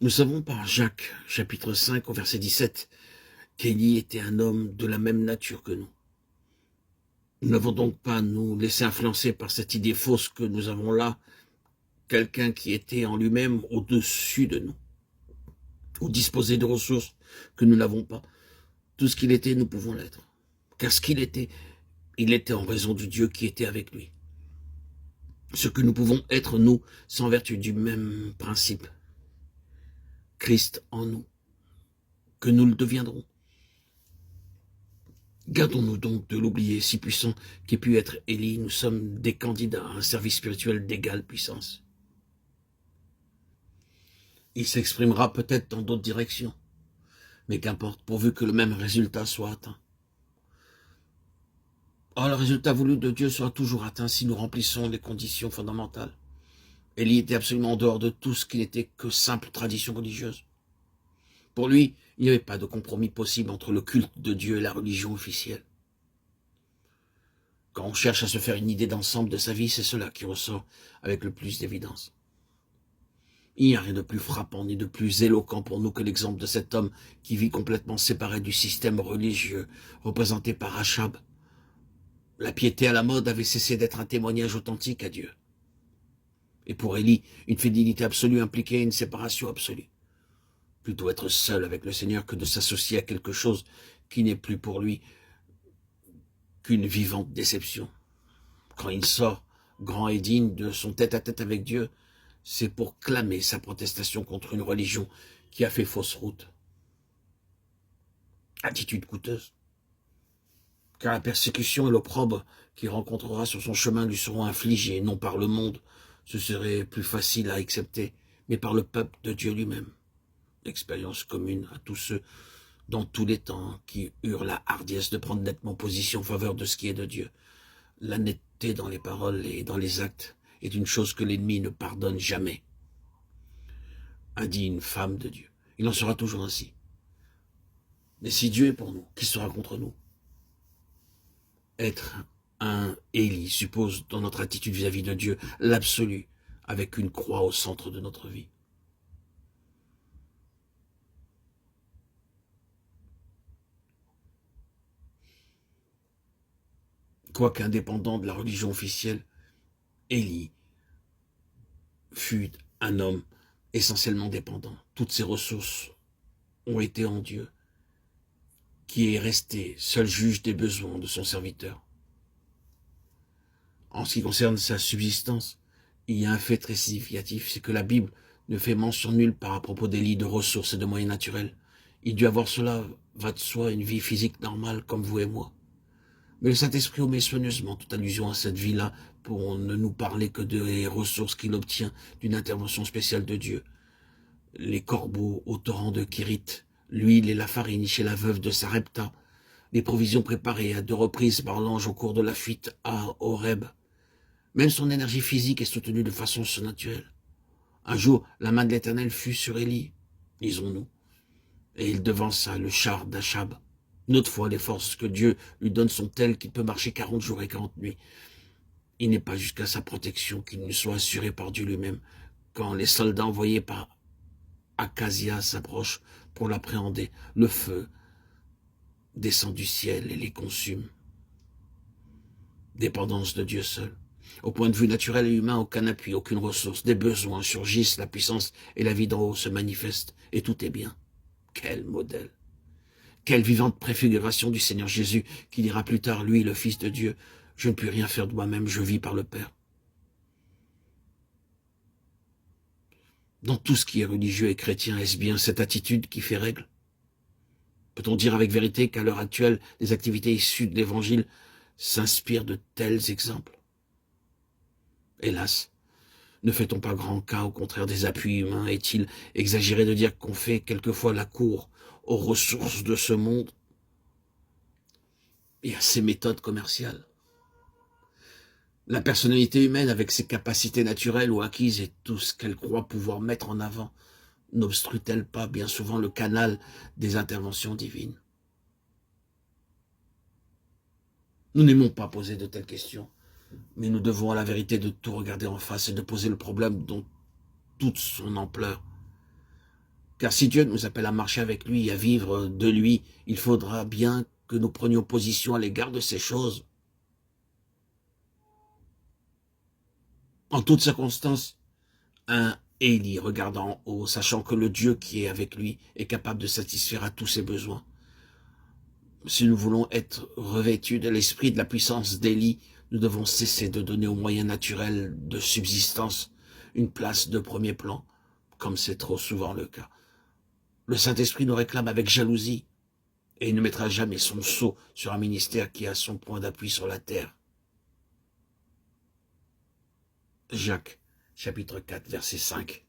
Nous savons par Jacques, chapitre 5, au verset 17, qu'Élie était un homme de la même nature que nous. Nous n'avons donc pas à nous laisser influencer par cette idée fausse que nous avons là, quelqu'un qui était en lui-même au-dessus de nous, ou disposait de ressources que nous n'avons pas. Tout ce qu'il était, nous pouvons l'être. Car ce qu'il était, il était en raison du Dieu qui était avec lui. Ce que nous pouvons être, nous, sans vertu du même principe. Christ en nous, que nous le deviendrons. Gardons-nous donc de l'oublier, si puissant qu'ait pu être Élie. Nous sommes des candidats à un service spirituel d'égale puissance. Il s'exprimera peut-être dans d'autres directions, mais qu'importe, pourvu que le même résultat soit atteint. Or, le résultat voulu de Dieu sera toujours atteint si nous remplissons les conditions fondamentales. Élie était absolument en dehors de tout ce qui n'était que simple tradition religieuse. Pour lui, il n'y avait pas de compromis possible entre le culte de Dieu et la religion officielle. Quand on cherche à se faire une idée d'ensemble de sa vie, c'est cela qui ressort avec le plus d'évidence. Il n'y a rien de plus frappant ni de plus éloquent pour nous que l'exemple de cet homme qui vit complètement séparé du système religieux représenté par Achab. La piété à la mode avait cessé d'être un témoignage authentique à Dieu. Et pour Élie, une fidélité absolue impliquait une séparation absolue. Plutôt être seul avec le Seigneur que de s'associer à quelque chose qui n'est plus pour lui qu'une vivante déception. Quand il sort, grand et digne, de son tête-à-tête avec Dieu, c'est pour clamer sa protestation contre une religion qui a fait fausse route. Attitude coûteuse. Car la persécution et l'opprobre qu'il rencontrera sur son chemin lui seront infligés, non par le monde, ce serait plus facile à accepter, mais par le peuple de Dieu lui-même. Expérience commune à tous ceux dans tous les temps qui eurent la hardiesse de prendre nettement position en faveur de ce qui est de Dieu. La netteté dans les paroles et dans les actes est une chose que l'ennemi ne pardonne jamais. A dit une femme de Dieu. Il en sera toujours ainsi. Mais si Dieu est pour nous, qui sera contre nous? Être un Élie suppose, dans notre attitude vis-à-vis de Dieu, l'absolu, avec une croix au centre de notre vie. Quoique indépendant de la religion officielle, Élie fut un homme essentiellement dépendant. Toutes ses ressources ont été en Dieu, qui est resté seul juge des besoins de son serviteur. En ce qui concerne sa subsistance, il y a un fait très significatif, c'est que la Bible ne fait mention nulle part à propos d'Élie de ressources et de moyens naturels. Il dut avoir cela, va de soi, une vie physique normale comme vous et moi. Mais le Saint-Esprit omet soigneusement toute allusion à cette vie-là pour ne nous parler que des ressources qu'il obtient d'une intervention spéciale de Dieu. Les corbeaux au torrent de Kérit, l'huile et la farine chez la veuve de Sarepta, les provisions préparées à 2 reprises par l'ange au cours de la fuite à Horeb. Même son énergie physique est soutenue de façon surnaturelle. Un jour, la main de l'Éternel fut sur Élie, disons-nous, et il devança le char d'Achab. Une autre fois, les forces que Dieu lui donne sont telles qu'il peut marcher 40 jours et 40 nuits. Il n'est pas jusqu'à sa protection qu'il ne soit assuré par Dieu lui-même. Quand les soldats envoyés par Acasia s'approchent pour l'appréhender, le feu descend du ciel et les consume. Dépendance de Dieu seul. Au point de vue naturel et humain, aucun appui, aucune ressource. Des besoins surgissent, la puissance et la vie d'en haut se manifestent, et tout est bien. Quel modèle! Quelle vivante préfiguration du Seigneur Jésus, qui dira plus tard, lui, le Fils de Dieu, « Je ne puis rien faire de moi-même, je vis par le Père. » Dans tout ce qui est religieux et chrétien, est-ce bien cette attitude qui fait règle? Peut-on dire avec vérité qu'à l'heure actuelle, les activités issues de l'Évangile s'inspirent de tels exemples? Hélas, ne fait-on pas grand cas, au contraire, des appuis humains? Est-il exagéré de dire qu'on fait quelquefois la cour aux ressources de ce monde et à ses méthodes commerciales? La personnalité humaine, avec ses capacités naturelles ou acquises et tout ce qu'elle croit pouvoir mettre en avant, n'obstrue-t-elle pas bien souvent le canal des interventions divines? Nous n'aimons pas poser de telles questions, mais nous devons à la vérité de tout regarder en face et de poser le problème dans toute son ampleur. Car si Dieu nous appelle à marcher avec lui, à vivre de lui, il faudra bien que nous prenions position à l'égard de ces choses. En toutes circonstances, un Élie regardant en haut, sachant que le Dieu qui est avec lui est capable de satisfaire à tous ses besoins. Si nous voulons être revêtus de l'esprit de la puissance d'Élie, nous devons cesser de donner aux moyens naturels de subsistance une place de premier plan, comme c'est trop souvent le cas. Le Saint-Esprit nous réclame avec jalousie, et il ne mettra jamais son sceau sur un ministère qui a son point d'appui sur la terre. Jacques, chapitre 4, verset 5.